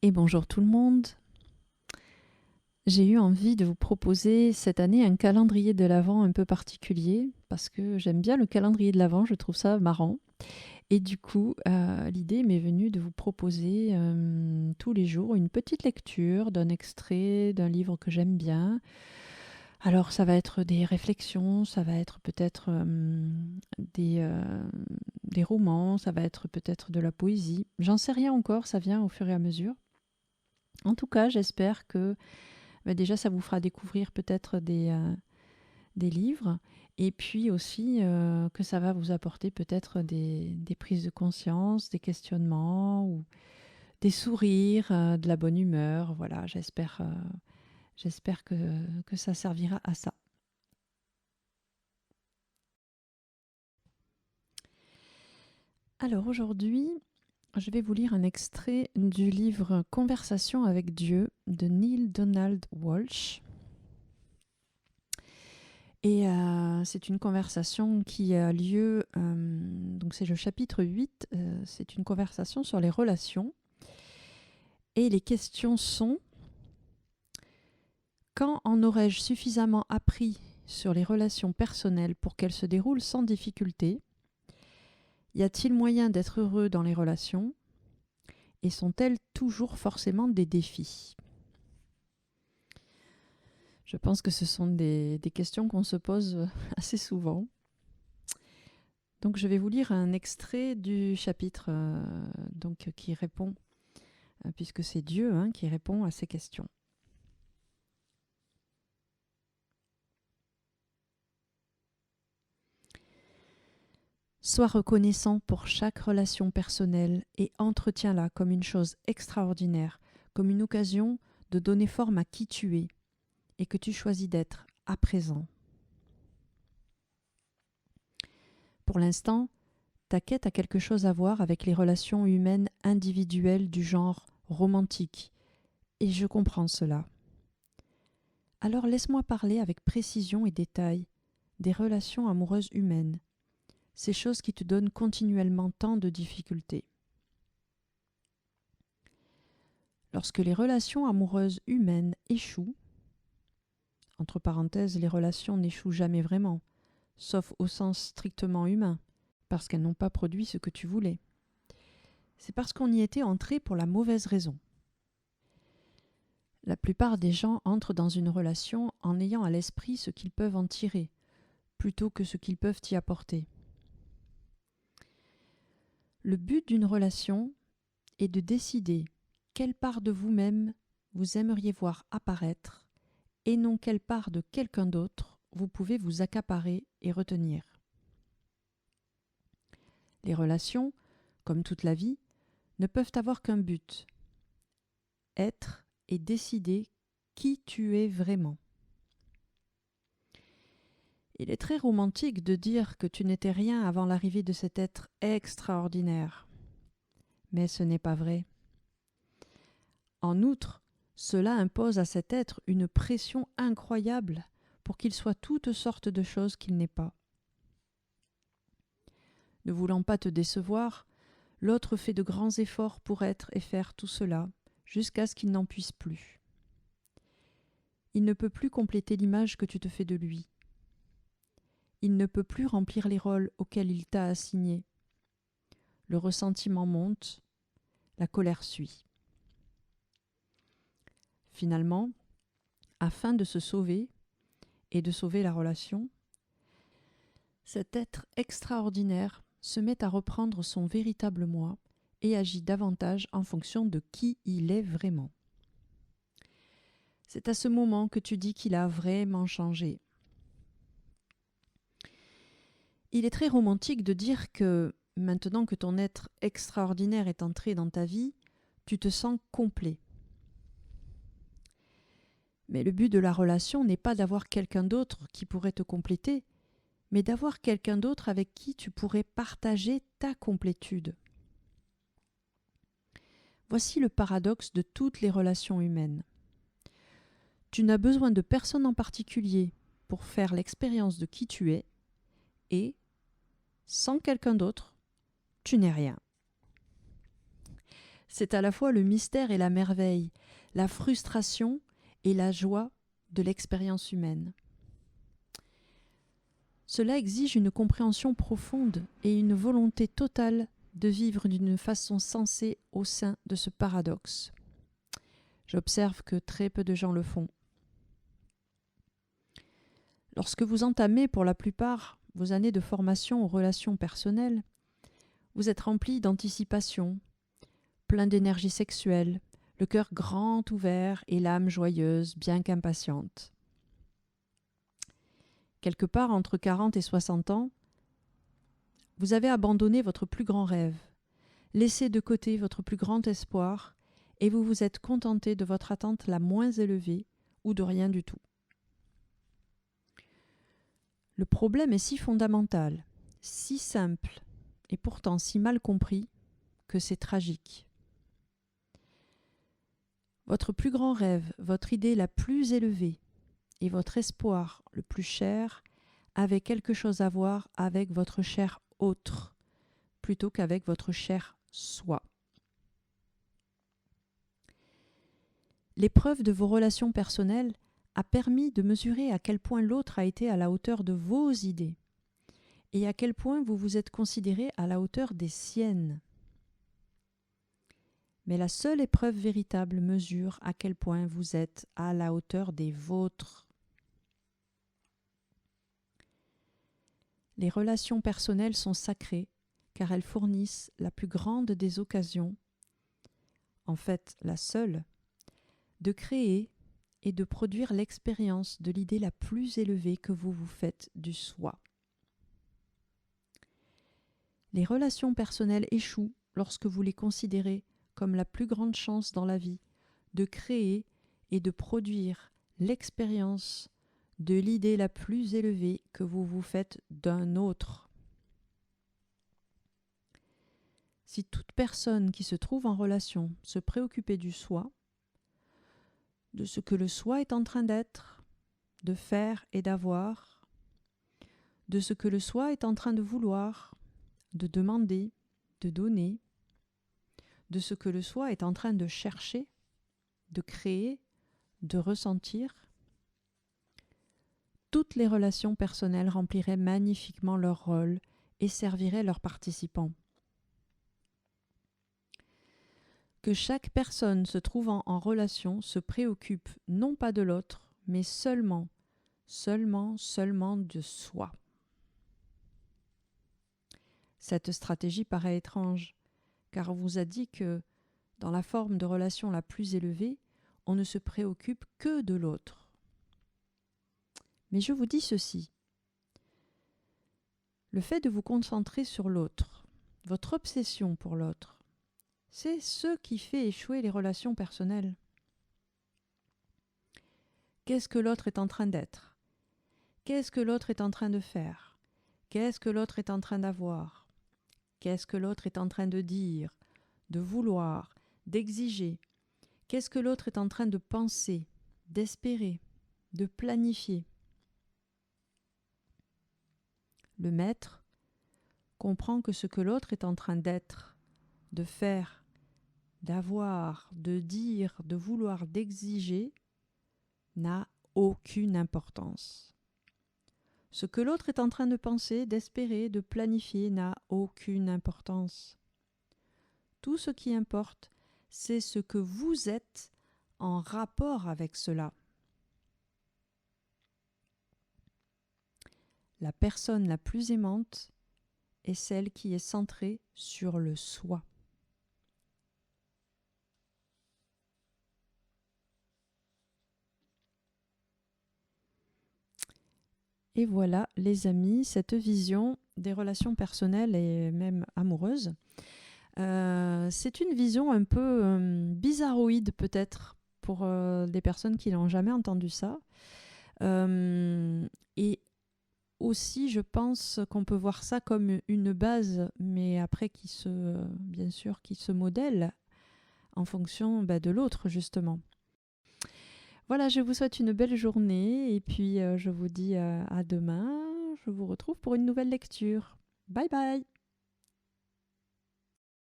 Et bonjour tout le monde. J'ai eu envie de vous proposer cette année un calendrier de l'Avent un peu particulier parce que j'aime bien le calendrier de l'Avent, je trouve ça marrant. Et du coup, l'idée m'est venue de vous proposer tous les jours une petite lecture d'un extrait d'un livre que j'aime bien. Alors ça va être des réflexions, ça va être peut-être des romans, ça va être peut-être de la poésie. J'en sais rien encore, ça vient au fur et à mesure. En tout cas, j'espère que déjà, ça vous fera découvrir peut-être des livres et puis aussi que ça va vous apporter peut-être des prises de conscience, des questionnements ou des sourires, de la bonne humeur. Voilà, j'espère que ça servira à ça. Alors aujourd'hui, je vais vous lire un extrait du livre Conversation avec Dieu de Neale Donald Walsch. Et c'est une conversation qui a lieu, donc c'est le chapitre 8, c'est une conversation sur les relations. Et les questions sont: quand en aurais-je suffisamment appris sur les relations personnelles pour qu'elles se déroulent sans difficulté? Y a-t-il moyen d'être heureux dans les relations? Et sont-elles toujours forcément des défis? Je pense que ce sont des questions qu'on se pose assez souvent. Donc je vais vous lire un extrait du chapitre qui répond, puisque c'est Dieu qui répond à ces questions. Sois reconnaissant pour chaque relation personnelle et entretiens-la comme une chose extraordinaire, comme une occasion de donner forme à qui tu es et que tu choisis d'être à présent. Pour l'instant, ta quête a quelque chose à voir avec les relations humaines individuelles du genre romantique, et je comprends cela. Alors laisse-moi parler avec précision et détail des relations amoureuses humaines, ces choses qui te donnent continuellement tant de difficultés. Lorsque les relations amoureuses humaines échouent, entre parenthèses, les relations n'échouent jamais vraiment, sauf au sens strictement humain, parce qu'elles n'ont pas produit ce que tu voulais. C'est parce qu'on y était entré pour la mauvaise raison. La plupart des gens entrent dans une relation en ayant à l'esprit ce qu'ils peuvent en tirer, plutôt que ce qu'ils peuvent y apporter. Le but d'une relation est de décider quelle part de vous-même vous aimeriez voir apparaître et non quelle part de quelqu'un d'autre vous pouvez vous accaparer et retenir. Les relations, comme toute la vie, ne peuvent avoir qu'un but: être et décider qui tu es vraiment. Il est très romantique de dire que tu n'étais rien avant l'arrivée de cet être extraordinaire. Mais ce n'est pas vrai. En outre, cela impose à cet être une pression incroyable pour qu'il soit toutes sortes de choses qu'il n'est pas. Ne voulant pas te décevoir, l'autre fait de grands efforts pour être et faire tout cela, jusqu'à ce qu'il n'en puisse plus. Il ne peut plus compléter l'image que tu te fais de lui. Il ne peut plus remplir les rôles auxquels il t'a assigné. Le ressentiment monte, la colère suit. Finalement, afin de se sauver et de sauver la relation, cet être extraordinaire se met à reprendre son véritable moi et agit davantage en fonction de qui il est vraiment. C'est à ce moment que tu dis qu'il a vraiment changé. Il est très romantique de dire que, maintenant que ton être extraordinaire est entré dans ta vie, tu te sens complet. Mais le but de la relation n'est pas d'avoir quelqu'un d'autre qui pourrait te compléter, mais d'avoir quelqu'un d'autre avec qui tu pourrais partager ta complétude. Voici le paradoxe de toutes les relations humaines. Tu n'as besoin de personne en particulier pour faire l'expérience de qui tu es, et, sans quelqu'un d'autre, tu n'es rien. C'est à la fois le mystère et la merveille, la frustration et la joie de l'expérience humaine. Cela exige une compréhension profonde et une volonté totale de vivre d'une façon sensée au sein de ce paradoxe. J'observe que très peu de gens le font. Lorsque vous entamez pour la plupart vos années de formation aux relations personnelles, vous êtes rempli d'anticipation, plein d'énergie sexuelle, le cœur grand ouvert et l'âme joyeuse, bien qu'impatiente. Quelque part entre 40 et 60 ans, vous avez abandonné votre plus grand rêve, laissé de côté votre plus grand espoir et vous vous êtes contenté de votre attente la moins élevée ou de rien du tout. Le problème est si fondamental, si simple et pourtant si mal compris que c'est tragique. Votre plus grand rêve, votre idée la plus élevée et votre espoir le plus cher avaient quelque chose à voir avec votre cher autre plutôt qu'avec votre cher soi. L'épreuve de vos relations personnelles a permis de mesurer à quel point l'autre a été à la hauteur de vos idées et à quel point vous vous êtes considéré à la hauteur des siennes. Mais la seule épreuve véritable mesure à quel point vous êtes à la hauteur des vôtres. Les relations personnelles sont sacrées car elles fournissent la plus grande des occasions, en fait la seule, de créer et de produire l'expérience de l'idée la plus élevée que vous vous faites du soi. Les relations personnelles échouent lorsque vous les considérez comme la plus grande chance dans la vie de créer et de produire l'expérience de l'idée la plus élevée que vous vous faites d'un autre. Si toute personne qui se trouve en relation se préoccupait du soi, de ce que le soi est en train d'être, de faire et d'avoir, de ce que le soi est en train de vouloir, de demander, de donner, de ce que le soi est en train de chercher, de créer, de ressentir, toutes les relations personnelles rempliraient magnifiquement leur rôle et serviraient leurs participants. Que chaque personne se trouvant en relation se préoccupe non pas de l'autre, mais seulement de soi. Cette stratégie paraît étrange, car on vous a dit que, dans la forme de relation la plus élevée, on ne se préoccupe que de l'autre. Mais je vous dis ceci. Le fait de vous concentrer sur l'autre, votre obsession pour l'autre, c'est ce qui fait échouer les relations personnelles. Qu'est-ce que l'autre est en train d'être ? Qu'est-ce que l'autre est en train de faire ? Qu'est-ce que l'autre est en train d'avoir ? Qu'est-ce que l'autre est en train de dire, de vouloir, d'exiger ? Qu'est-ce que l'autre est en train de penser, d'espérer, de planifier ? Le maître comprend que ce que l'autre est en train d'être, de faire, d'avoir, de dire, de vouloir, d'exiger, n'a aucune importance. Ce que l'autre est en train de penser, d'espérer, de planifier n'a aucune importance. Tout ce qui importe, c'est ce que vous êtes en rapport avec cela. La personne la plus aimante est celle qui est centrée sur le soi. Et voilà, les amis, cette vision des relations personnelles et même amoureuses. C'est une vision un peu bizarroïde peut-être pour des personnes qui n'ont jamais entendu ça. Et aussi, je pense qu'on peut voir ça comme une base, mais après bien sûr, qui se modèle en fonction de l'autre, justement. Voilà, je vous souhaite une belle journée et puis je vous dis à demain. Je vous retrouve pour une nouvelle lecture. Bye bye!